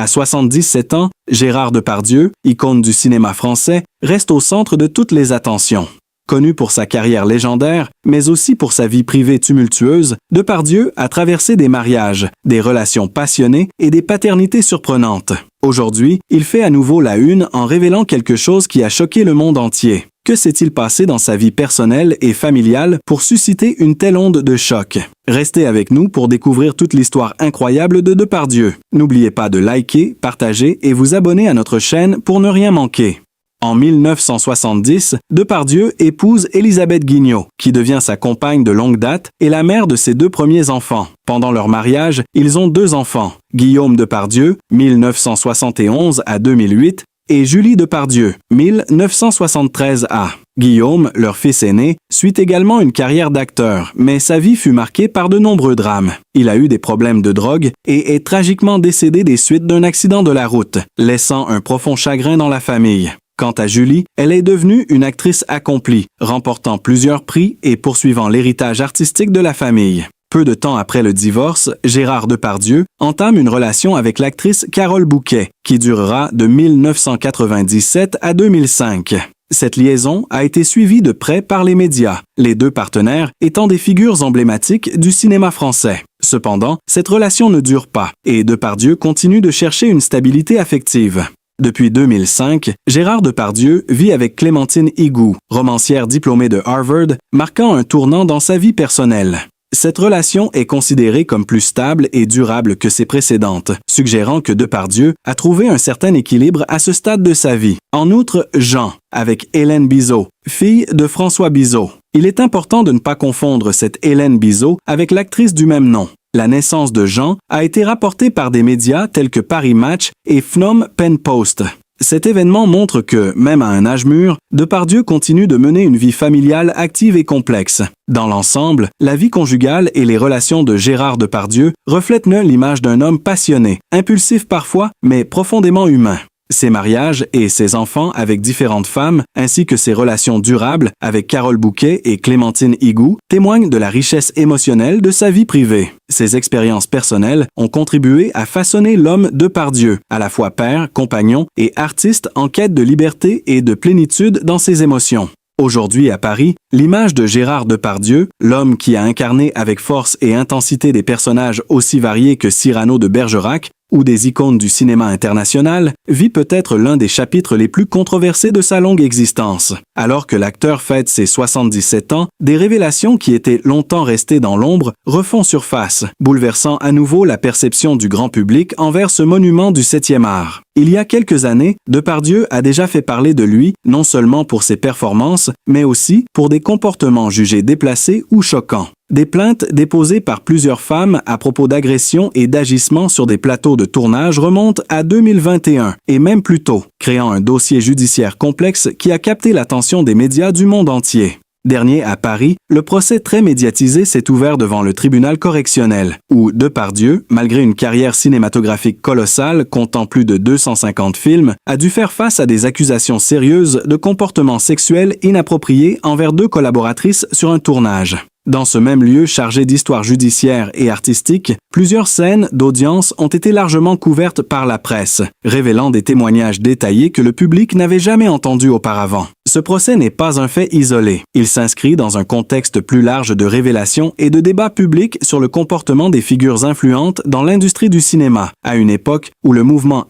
À 77 ans, Gérard Depardieu, icône du cinéma français, reste au centre de toutes les attentions. Connu pour sa carrière légendaire, mais aussi pour sa vie privée tumultueuse, Depardieu a traversé des mariages, des relations passionnées et des paternités surprenantes. Aujourd'hui, il fait à nouveau la une en révélant quelque chose qui a choqué le monde entier. Que s'est-il passé dans sa vie personnelle et familiale pour susciter une telle onde de choc? Restez avec nous pour découvrir toute l'histoire incroyable de Depardieu. N'oubliez pas de liker, partager et vous abonner à notre chaîne pour ne rien manquer. En 1970, Depardieu épouse Élisabeth Guignot, qui devient sa compagne de longue date et la mère de ses 2 premiers enfants. Pendant leur mariage, ils ont 2 enfants, Guillaume Depardieu, 1971 à 2008, et Julie Depardieu, 1973 à. Guillaume, leur fils aîné, suit également une carrière d'acteur, mais sa vie fut marquée par de nombreux drames. Il a eu des problèmes de drogue et est tragiquement décédé des suites d'un accident de la route, laissant un profond chagrin dans la famille. Quant à Julie, elle est devenue une actrice accomplie, remportant plusieurs prix et poursuivant l'héritage artistique de la famille. Peu de temps après le divorce, Gérard Depardieu entame une relation avec l'actrice Carole Bouquet, qui durera de 1997 à 2005. Cette liaison a été suivie de près par les médias, les 2 partenaires étant des figures emblématiques du cinéma français. Cependant, cette relation ne dure pas et Depardieu continue de chercher une stabilité affective. Depuis 2005, Gérard Depardieu vit avec Clémentine Higou, romancière diplômée de Harvard, marquant un tournant dans sa vie personnelle. Cette relation est considérée comme plus stable et durable que ses précédentes, suggérant que Depardieu a trouvé un certain équilibre à ce stade de sa vie. En outre, Jean, avec Hélène Bizot, fille de François Bizot. Il est important de ne pas confondre cette Hélène Bizot avec l'actrice du même nom. La naissance de Jean a été rapportée par des médias tels que Paris Match et Phnom Penh Post. Cet événement montre que, même à un âge mûr, Depardieu continue de mener une vie familiale active et complexe. Dans l'ensemble, la vie conjugale et les relations de Gérard Depardieu reflètent l'image d'un homme passionné, impulsif parfois, mais profondément humain. Ses mariages et ses enfants avec différentes femmes, ainsi que ses relations durables avec Carole Bouquet et Clémentine Higou, témoignent de la richesse émotionnelle de sa vie privée. Ses expériences personnelles ont contribué à façonner l'homme Depardieu, à la fois père, compagnon et artiste en quête de liberté et de plénitude dans ses émotions. Aujourd'hui à Paris, l'image de Gérard Depardieu, l'homme qui a incarné avec force et intensité des personnages aussi variés que Cyrano de Bergerac, ou des icônes du cinéma international, vit peut-être l'un des chapitres les plus controversés de sa longue existence. Alors que l'acteur fête ses 77 ans, des révélations qui étaient longtemps restées dans l'ombre refont surface, bouleversant à nouveau la perception du grand public envers ce monument du 7e art. Il y a quelques années, Depardieu a déjà fait parler de lui, non seulement pour ses performances, mais aussi pour des comportements jugés déplacés ou choquants. Des plaintes déposées par plusieurs femmes à propos d'agressions et d'agissements sur des plateaux de tournage remontent à 2021 et même plus tôt, créant un dossier judiciaire complexe qui a capté l'attention des médias du monde entier. Dernier à Paris, le procès très médiatisé s'est ouvert devant le tribunal correctionnel, où Depardieu, malgré une carrière cinématographique colossale comptant plus de 250 films, a dû faire face à des accusations sérieuses de comportements sexuels inappropriés envers 2 collaboratrices sur un tournage. Dans ce même lieu chargé d'histoire judiciaire et artistique, plusieurs scènes d'audience ont été largement couvertes par la presse, révélant des témoignages détaillés que le public n'avait jamais entendus auparavant. Ce procès n'est pas un fait isolé. Il s'inscrit dans un contexte plus large de révélations et de débats publics sur le comportement des figures influentes dans l'industrie du cinéma, à une époque où le mouvement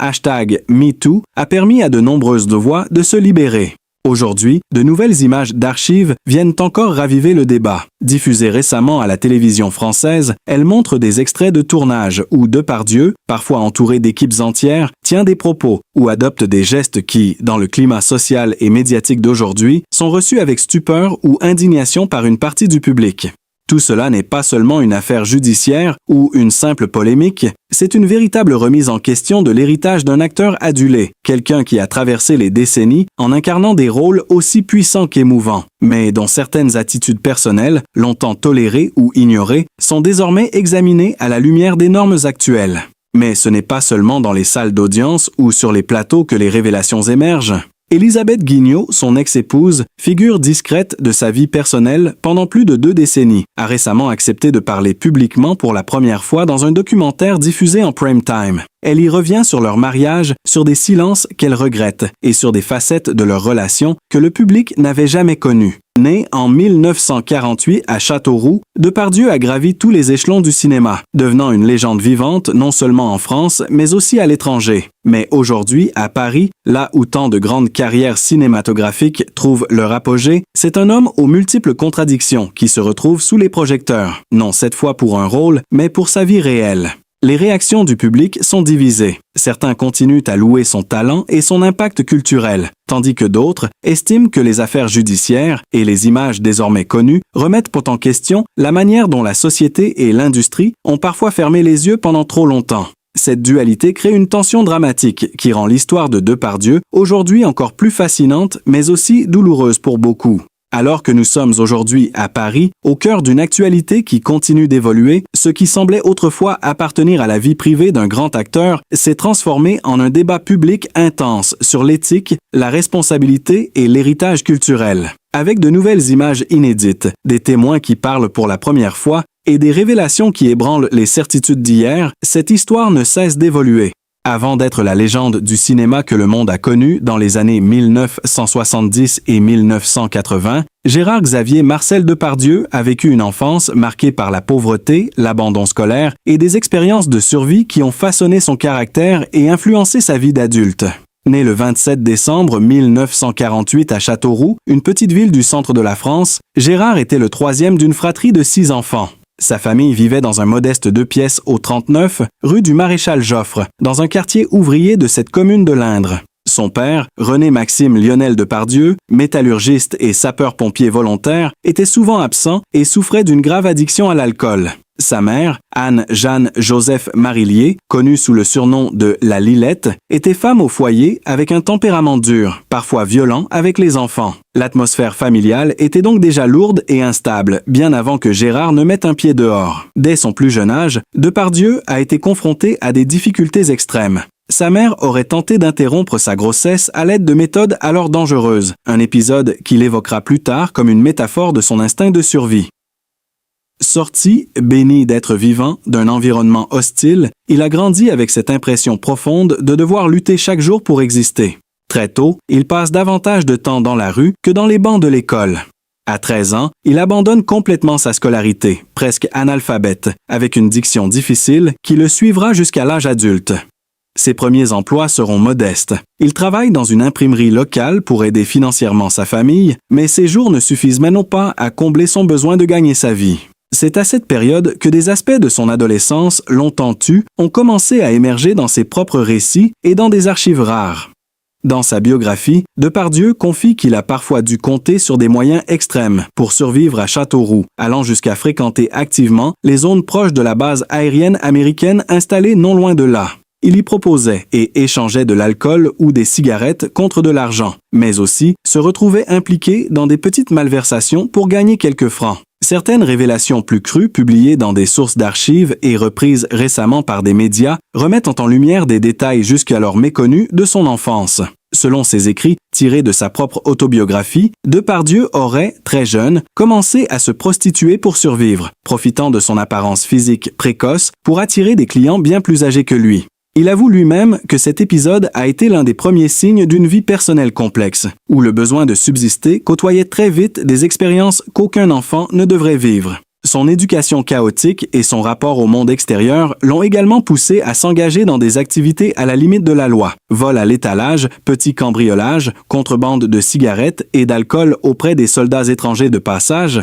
#MeToo a permis à de nombreuses voix de se libérer. Aujourd'hui, de nouvelles images d'archives viennent encore raviver le débat. Diffusées récemment à la télévision française, elles montrent des extraits de tournage où Depardieu, parfois entouré d'équipes entières, tient des propos ou adopte des gestes qui, dans le climat social et médiatique d'aujourd'hui, sont reçus avec stupeur ou indignation par une partie du public. Tout cela n'est pas seulement une affaire judiciaire ou une simple polémique, c'est une véritable remise en question de l'héritage d'un acteur adulé, quelqu'un qui a traversé les décennies en incarnant des rôles aussi puissants qu'émouvants, mais dont certaines attitudes personnelles, longtemps tolérées ou ignorées, sont désormais examinées à la lumière des normes actuelles. Mais ce n'est pas seulement dans les salles d'audience ou sur les plateaux que les révélations émergent. Élisabeth Guignot, son ex-épouse, figure discrète de sa vie personnelle pendant plus de 2 décennies, a récemment accepté de parler publiquement pour la première fois dans un documentaire diffusé en prime time. Elle y revient sur leur mariage, sur des silences qu'elle regrette et sur des facettes de leur relation que le public n'avait jamais connues. Né en 1948 à Châteauroux, Depardieu a gravi tous les échelons du cinéma, devenant une légende vivante non seulement en France, mais aussi à l'étranger. Mais aujourd'hui, à Paris, là où tant de grandes carrières cinématographiques trouvent leur apogée, c'est un homme aux multiples contradictions qui se retrouve sous les projecteurs, non cette fois pour un rôle, mais pour sa vie réelle. Les réactions du public sont divisées. Certains continuent à louer son talent et son impact culturel, tandis que d'autres estiment que les affaires judiciaires et les images désormais connues remettent en question la manière dont la société et l'industrie ont parfois fermé les yeux pendant trop longtemps. Cette dualité crée une tension dramatique qui rend l'histoire de Depardieu aujourd'hui encore plus fascinante, mais aussi douloureuse pour beaucoup. Alors que nous sommes aujourd'hui à Paris, au cœur d'une actualité qui continue d'évoluer, ce qui semblait autrefois appartenir à la vie privée d'un grand acteur s'est transformé en un débat public intense sur l'éthique, la responsabilité et l'héritage culturel. Avec de nouvelles images inédites, des témoins qui parlent pour la première fois et des révélations qui ébranlent les certitudes d'hier, cette histoire ne cesse d'évoluer. Avant d'être la légende du cinéma que le monde a connue dans les années 1970 et 1980, Gérard-Xavier Marcel Depardieu a vécu une enfance marquée par la pauvreté, l'abandon scolaire et des expériences de survie qui ont façonné son caractère et influencé sa vie d'adulte. Né le 27 décembre 1948 à Châteauroux, une petite ville du centre de la France, Gérard était le 3e d'une fratrie de 6 enfants. Sa famille vivait dans un modeste 2 pièces au 39, rue du Maréchal Joffre, dans un quartier ouvrier de cette commune de l'Indre. Son père, René-Maxime Lionel Depardieu, métallurgiste et sapeur-pompier volontaire, était souvent absent et souffrait d'une grave addiction à l'alcool. Sa mère, Anne-Jeanne Joseph Marillier, connue sous le surnom de la Lilette, était femme au foyer avec un tempérament dur, parfois violent avec les enfants. L'atmosphère familiale était donc déjà lourde et instable, bien avant que Gérard ne mette un pied dehors. Dès son plus jeune âge, Depardieu a été confronté à des difficultés extrêmes. Sa mère aurait tenté d'interrompre sa grossesse à l'aide de méthodes alors dangereuses, un épisode qu'il évoquera plus tard comme une métaphore de son instinct de survie. Sorti, béni d'être vivant, d'un environnement hostile, il a grandi avec cette impression profonde de devoir lutter chaque jour pour exister. Très tôt, il passe davantage de temps dans la rue que dans les bancs de l'école. À 13 ans, il abandonne complètement sa scolarité, presque analphabète, avec une diction difficile qui le suivra jusqu'à l'âge adulte. Ses premiers emplois seront modestes. Il travaille dans une imprimerie locale pour aider financièrement sa famille, mais ses jours ne suffisent maintenant pas à combler son besoin de gagner sa vie. C'est à cette période que des aspects de son adolescence, longtemps tus, ont commencé à émerger dans ses propres récits et dans des archives rares. Dans sa biographie, Depardieu confie qu'il a parfois dû compter sur des moyens extrêmes pour survivre à Châteauroux, allant jusqu'à fréquenter activement les zones proches de la base aérienne américaine installée non loin de là. Il y proposait et échangeait de l'alcool ou des cigarettes contre de l'argent, mais aussi se retrouvait impliqué dans des petites malversations pour gagner quelques francs. Certaines révélations plus crues publiées dans des sources d'archives et reprises récemment par des médias remettent en lumière des détails jusqu'alors méconnus de son enfance. Selon ses écrits, tirés de sa propre autobiographie, Depardieu aurait, très jeune, commencé à se prostituer pour survivre, profitant de son apparence physique précoce pour attirer des clients bien plus âgés que lui. Il avoue lui-même que cet épisode a été l'un des premiers signes d'une vie personnelle complexe, où le besoin de subsister côtoyait très vite des expériences qu'aucun enfant ne devrait vivre. Son éducation chaotique et son rapport au monde extérieur l'ont également poussé à s'engager dans des activités à la limite de la loi, vol à l'étalage, petit cambriolage, contrebande de cigarettes et d'alcool auprès des soldats étrangers de passage.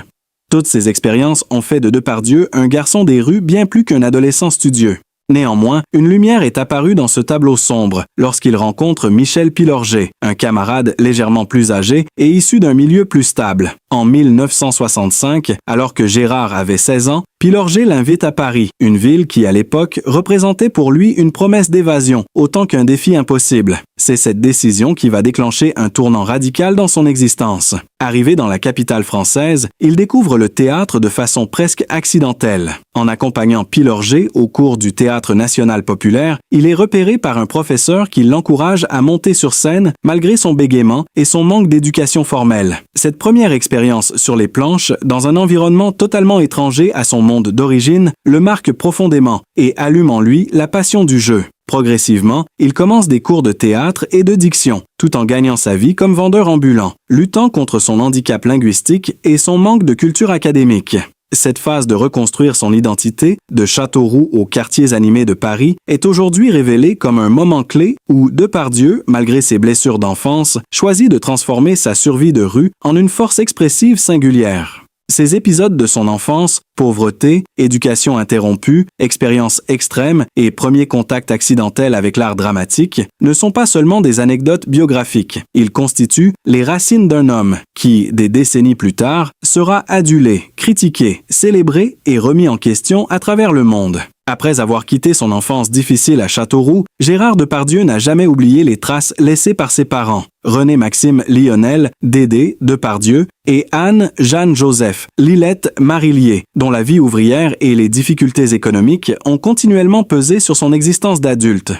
Toutes ces expériences ont fait de Depardieu un garçon des rues bien plus qu'un adolescent studieux. Néanmoins, une lumière est apparue dans ce tableau sombre lorsqu'il rencontre Michel Pilorget, un camarade légèrement plus âgé et issu d'un milieu plus stable. En 1965, alors que Gérard avait 16 ans, Pilorget l'invite à Paris, une ville qui, à l'époque, représentait pour lui une promesse d'évasion, autant qu'un défi impossible. C'est cette décision qui va déclencher un tournant radical dans son existence. Arrivé dans la capitale française, il découvre le théâtre de façon presque accidentelle. En accompagnant Pilorget au cours du Théâtre national populaire, il est repéré par un professeur qui l'encourage à monter sur scène malgré son bégaiement et son manque d'éducation formelle. Cette première expérience sur les planches, dans un environnement totalement étranger à son monde d'origine, le marque profondément et allume en lui la passion du jeu. Progressivement, il commence des cours de théâtre et de diction, tout en gagnant sa vie comme vendeur ambulant, luttant contre son handicap linguistique et son manque de culture académique. Cette phase de reconstruire son identité, de Châteauroux aux quartiers animés de Paris, est aujourd'hui révélée comme un moment clé où Depardieu, malgré ses blessures d'enfance, choisit de transformer sa survie de rue en une force expressive singulière. Ces épisodes de son enfance, pauvreté, éducation interrompue, expérience extrême et premier contact accidentel avec l'art dramatique, ne sont pas seulement des anecdotes biographiques. Ils constituent les racines d'un homme qui, des décennies plus tard, sera adulé, critiqué, célébré et remis en question à travers le monde. Après avoir quitté son enfance difficile à Châteauroux, Gérard Depardieu n'a jamais oublié les traces laissées par ses parents. René-Maxime Lionel, Dédé Depardieu, et Anne-Jeanne-Joseph, Lilette Marillier, dont la vie ouvrière et les difficultés économiques ont continuellement pesé sur son existence d'adulte.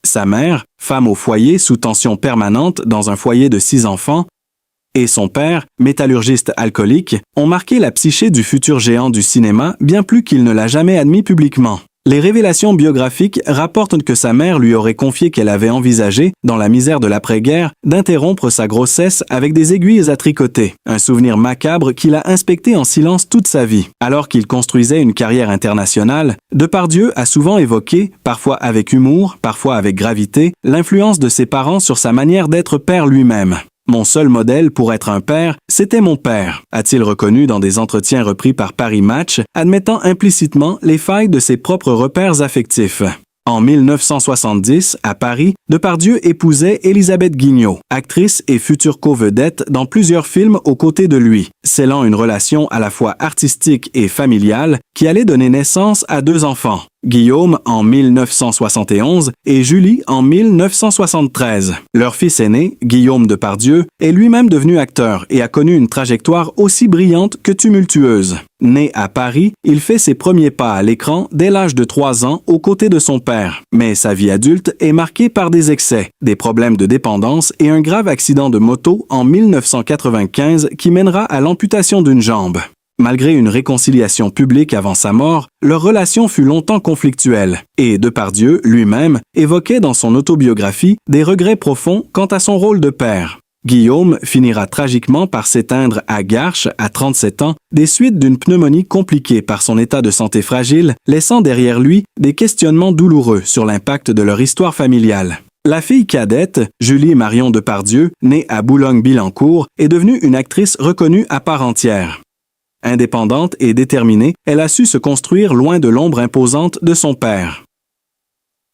Sa mère, femme au foyer sous tension permanente dans un foyer de 6 enfants, et son père, métallurgiste alcoolique, ont marqué la psyché du futur géant du cinéma bien plus qu'il ne l'a jamais admis publiquement. Les révélations biographiques rapportent que sa mère lui aurait confié qu'elle avait envisagé, dans la misère de l'après-guerre, d'interrompre sa grossesse avec des aiguilles à tricoter, un souvenir macabre qu'il a inspecté en silence toute sa vie. Alors qu'il construisait une carrière internationale, Depardieu a souvent évoqué, parfois avec humour, parfois avec gravité, l'influence de ses parents sur sa manière d'être père lui-même. Mon seul modèle pour être un père, c'était mon père, a-t-il reconnu dans des entretiens repris par Paris Match, admettant implicitement les failles de ses propres repères affectifs. En 1970, à Paris, Depardieu épousait Élisabeth Guignot, actrice et future co-vedette dans plusieurs films aux côtés de lui, scellant une relation à la fois artistique et familiale qui allait donner naissance à 2 enfants. Guillaume en 1971 et Julie en 1973. Leur fils aîné, Guillaume Depardieu, est lui-même devenu acteur et a connu une trajectoire aussi brillante que tumultueuse. Né à Paris, il fait ses premiers pas à l'écran dès l'âge de 3 ans aux côtés de son père. Mais sa vie adulte est marquée par des excès, des problèmes de dépendance et un grave accident de moto en 1995 qui mènera à l'amputation d'une jambe. Malgré une réconciliation publique avant sa mort, leur relation fut longtemps conflictuelle, et Depardieu, lui-même, évoquait dans son autobiographie des regrets profonds quant à son rôle de père. Guillaume finira tragiquement par s'éteindre à Garches à 37 ans, des suites d'une pneumonie compliquée par son état de santé fragile, laissant derrière lui des questionnements douloureux sur l'impact de leur histoire familiale. La fille cadette, Julie Marion Depardieu, née à Boulogne-Billancourt, est devenue une actrice reconnue à part entière. Indépendante et déterminée, elle a su se construire loin de l'ombre imposante de son père.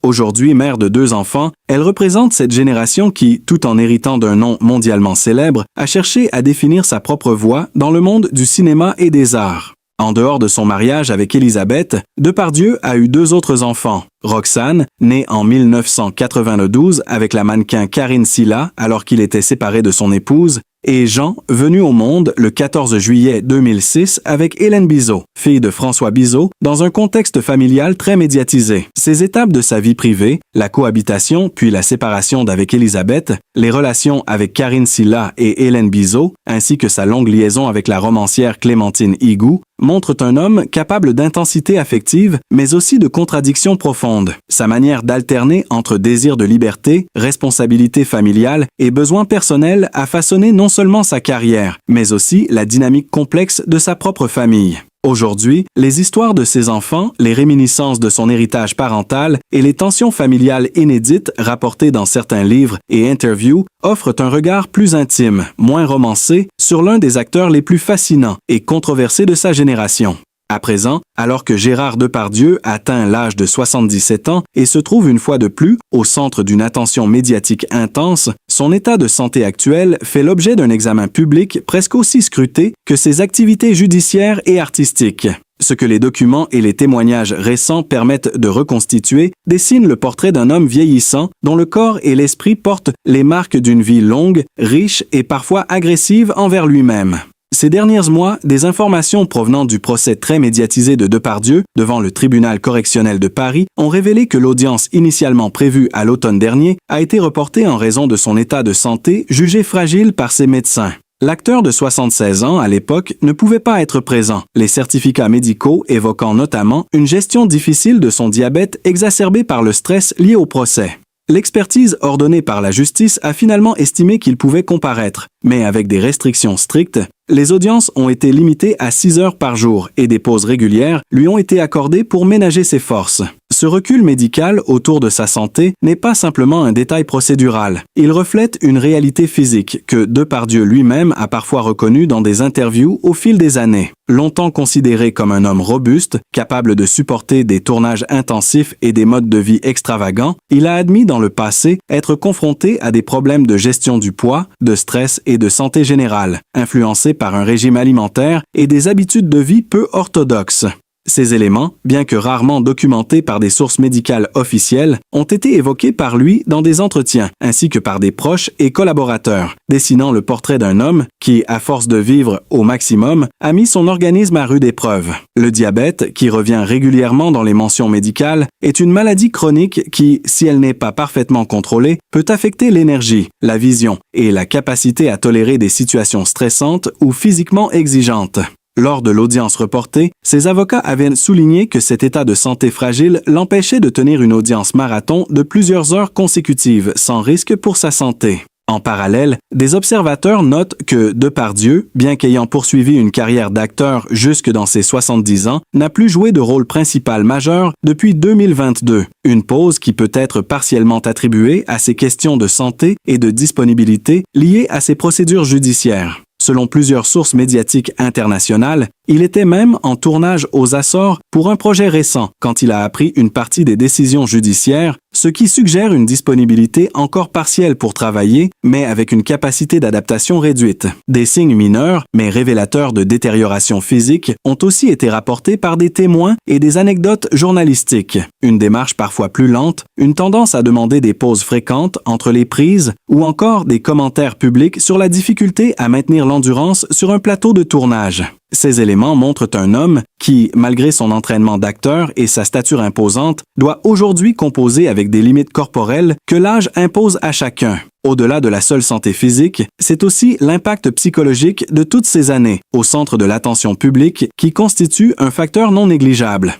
Aujourd'hui mère de 2 enfants, elle représente cette génération qui, tout en héritant d'un nom mondialement célèbre, a cherché à définir sa propre voie dans le monde du cinéma et des arts. En dehors de son mariage avec Élisabeth, Depardieu a eu 2 autres enfants. Roxane, née en 1992 avec la mannequin Karine Silla alors qu'il était séparé de son épouse, et Jean, venu au monde le 14 juillet 2006 avec Hélène Bizot, fille de François Bizot, dans un contexte familial très médiatisé. Ces étapes de sa vie privée, la cohabitation puis la séparation d'avec Élisabeth, les relations avec Karine Silla et Hélène Bizot, ainsi que sa longue liaison avec la romancière Clémentine Higou, montrent un homme capable d'intensité affective, mais aussi de contradictions profondes. Sa manière d'alterner entre désir de liberté, responsabilité familiale et besoins personnels a façonné non seulement sa carrière, mais aussi la dynamique complexe de sa propre famille. Aujourd'hui, les histoires de ses enfants, les réminiscences de son héritage parental et les tensions familiales inédites rapportées dans certains livres et interviews offrent un regard plus intime, moins romancé, sur l'un des acteurs les plus fascinants et controversés de sa génération. À présent, alors que Gérard Depardieu atteint l'âge de 77 ans et se trouve une fois de plus au centre d'une attention médiatique intense, son état de santé actuel fait l'objet d'un examen public presque aussi scruté que ses activités judiciaires et artistiques. Ce que les documents et les témoignages récents permettent de reconstituer dessine le portrait d'un homme vieillissant dont le corps et l'esprit portent les marques d'une vie longue, riche et parfois agressive envers lui-même. Ces derniers mois, des informations provenant du procès très médiatisé de Depardieu devant le tribunal correctionnel de Paris ont révélé que l'audience initialement prévue à l'automne dernier a été reportée en raison de son état de santé jugé fragile par ses médecins. L'acteur de 76 ans à l'époque ne pouvait pas être présent, les certificats médicaux évoquant notamment une gestion difficile de son diabète exacerbé par le stress lié au procès. L'expertise ordonnée par la justice a finalement estimé qu'il pouvait comparaître, mais avec des restrictions strictes, les audiences ont été limitées à 6 heures par jour et des pauses régulières lui ont été accordées pour ménager ses forces. Ce recul médical autour de sa santé n'est pas simplement un détail procédural. Il reflète une réalité physique que Depardieu lui-même a parfois reconnue dans des interviews au fil des années. Longtemps considéré comme un homme robuste, capable de supporter des tournages intensifs et des modes de vie extravagants, il a admis dans le passé être confronté à des problèmes de gestion du poids, de stress et de santé générale, influencés par un régime alimentaire et des habitudes de vie peu orthodoxes. Ces éléments, bien que rarement documentés par des sources médicales officielles, ont été évoqués par lui dans des entretiens, ainsi que par des proches et collaborateurs, dessinant le portrait d'un homme qui, à force de vivre au maximum, a mis son organisme à rude épreuve. Le diabète, qui revient régulièrement dans les mentions médicales, est une maladie chronique qui, si elle n'est pas parfaitement contrôlée, peut affecter l'énergie, la vision et la capacité à tolérer des situations stressantes ou physiquement exigeantes. Lors de l'audience reportée, ses avocats avaient souligné que cet état de santé fragile l'empêchait de tenir une audience marathon de plusieurs heures consécutives sans risque pour sa santé. En parallèle, des observateurs notent que Depardieu, bien qu'ayant poursuivi une carrière d'acteur jusque dans ses 70 ans, n'a plus joué de rôle principal majeur depuis 2022, une pause qui peut être partiellement attribuée à ses questions de santé et de disponibilité liées à ses procédures judiciaires. Selon plusieurs sources médiatiques internationales, il était même en tournage aux Açores pour un projet récent quand il a appris une partie des décisions judiciaires, ce qui suggère une disponibilité encore partielle pour travailler, mais avec une capacité d'adaptation réduite. Des signes mineurs, mais révélateurs de détérioration physique, ont aussi été rapportés par des témoins et des anecdotes journalistiques. Une démarche parfois plus lente, une tendance à demander des pauses fréquentes entre les prises, ou encore des commentaires publics sur la difficulté à maintenir l'endurance sur un plateau de tournage. Ces éléments montrent un homme qui, malgré son entraînement d'acteur et sa stature imposante, doit aujourd'hui composer avec des limites corporelles que l'âge impose à chacun. Au-delà de la seule santé physique, c'est aussi l'impact psychologique de toutes ces années au centre de l'attention publique qui constitue un facteur non négligeable.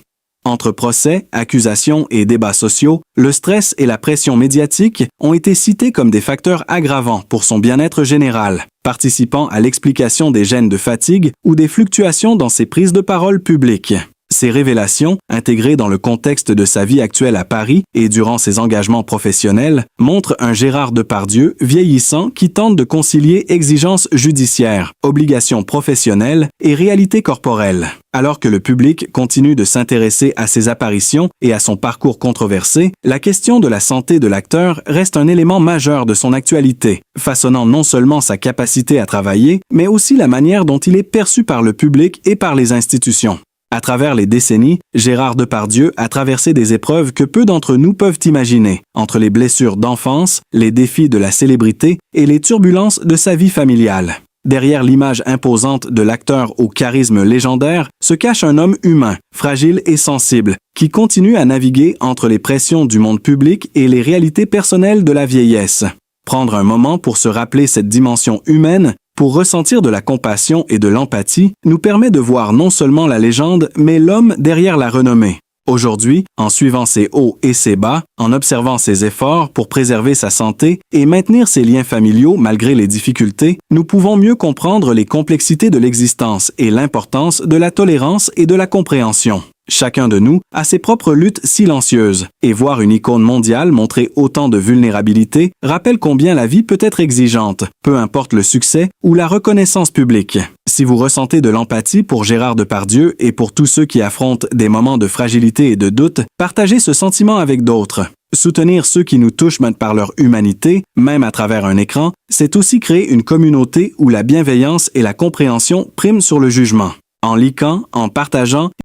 Entre procès, accusations et débats sociaux, le stress et la pression médiatique ont été cités comme des facteurs aggravants pour son bien-être général, participant à l'explication des gènes de fatigue ou des fluctuations dans ses prises de parole publiques. Ces révélations, intégrées dans le contexte de sa vie actuelle à Paris et durant ses engagements professionnels, montrent un Gérard Depardieu vieillissant qui tente de concilier exigences judiciaires, obligations professionnelles et réalité corporelle. Alors que le public continue de s'intéresser à ses apparitions et à son parcours controversé, la question de la santé de l'acteur reste un élément majeur de son actualité, façonnant non seulement sa capacité à travailler, mais aussi la manière dont il est perçu par le public et par les institutions. À travers les décennies, Gérard Depardieu a traversé des épreuves que peu d'entre nous peuvent imaginer, entre les blessures d'enfance, les défis de la célébrité et les turbulences de sa vie familiale. Derrière l'image imposante de l'acteur au charisme légendaire se cache un homme humain, fragile et sensible, qui continue à naviguer entre les pressions du monde public et les réalités personnelles de la vieillesse. Prendre un moment pour se rappeler cette dimension humaine, pour ressentir de la compassion et de l'empathie, nous permet de voir non seulement la légende, mais l'homme derrière la renommée. Aujourd'hui, en suivant ses hauts et ses bas, en observant ses efforts pour préserver sa santé et maintenir ses liens familiaux malgré les difficultés, nous pouvons mieux comprendre les complexités de l'existence et l'importance de la tolérance et de la compréhension. Chacun de nous a ses propres luttes silencieuses, et voir une icône mondiale montrer autant de vulnérabilité rappelle combien la vie peut être exigeante, peu importe le succès ou la reconnaissance publique. Si vous ressentez de l'empathie pour Gérard Depardieu et pour tous ceux qui affrontent des moments de fragilité et de doute, partagez ce sentiment avec d'autres. Soutenir ceux qui nous touchent par leur humanité, même à travers un écran, c'est aussi créer une communauté où la bienveillance et la compréhension priment sur le jugement. En likant, en partageant